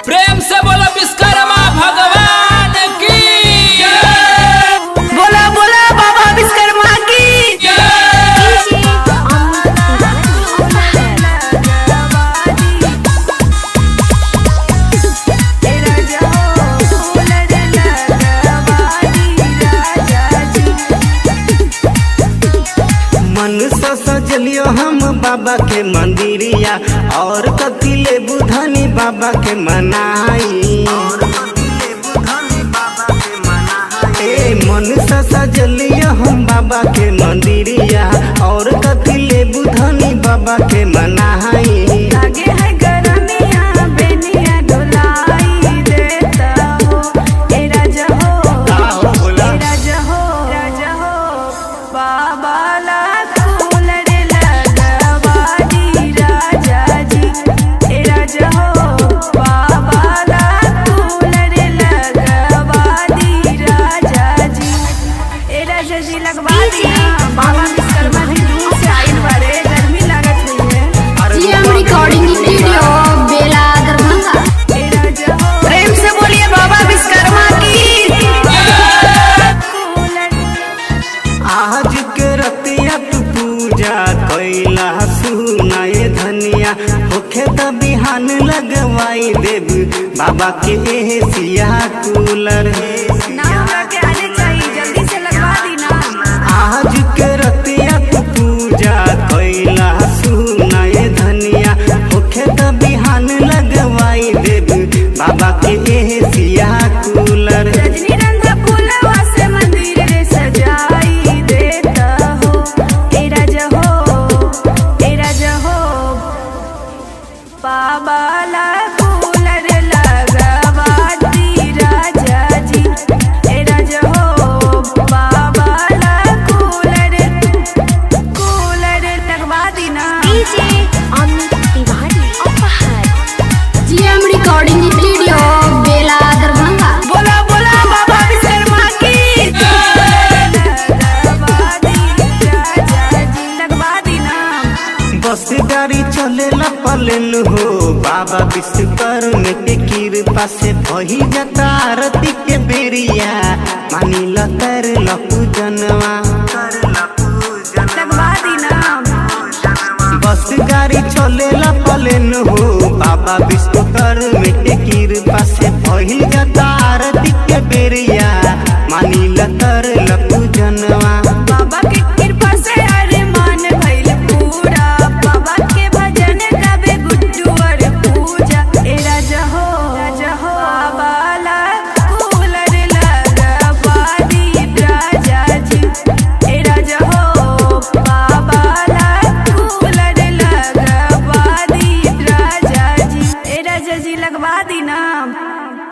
प्रेम से बोलो विश्वकर्मा भगवान की बोला बोला बाबा विश्वकर्मा की मन से सजलियो हम बाबा के मंदिरिया और कथिले बुधनी बाबा के मनाई। ए मन से सजलियो हम बाबा के मंदिरिया और कथिले बुधनी बाबा के मनाई। लागे है गरमिया बेनिया डोलाई देता हो ए राजा हो ए राजा हो बाबा ला कूलर लगवादी राजा जी ए राजा हो बाबा ला कूलर लगवादी राजा जी ए राजा जी लगवा दिया। बाबा विश्वकर्मा जी दूर से आइल बारे गर्मी लागत हुई है। जीएम रिकॉर्डिंग स्टूडियो बेला दरभंगा। प्रेम से बोलिए बाबा विश्वकर्मा की। आज के रतिया तू पूजा कैला सुनाए धनिया होखे त बिहान लगवाई देव बाबा के एसिया कूलर। जल्दी से लगवा दी ना। आज के रतिया तू पूजा कैला सुनाए धनिया होखे त बिहान लगवाई देव बाबा के एसिया कूलर। रजनीगंधा फूलवा से मंदिर रे सजाई देता हो ए राजा हो बाबा ला कूलर लगवादी राजा जी ए राजा हो बाबा ला कूलर लगवा दी ना। जीएम रिकॉर्डिंग स्टूडियो बेला दरभंगा। बोला बोला बाबा विश्वकर्मा की। लगवा दी ना। बस गाड़ी चलेला पलेन हो बाबा विश्वकर्मा के कृपा से भई जाता आरती के बेरिया मानी लतर पूजनवा। लगवा दी ना। बस गाड़ी चलेला पलेन हो बाबा विश्वकर्मा के कृपा से भई जाता आरती के बेरिया मानी लतर पूजनवा।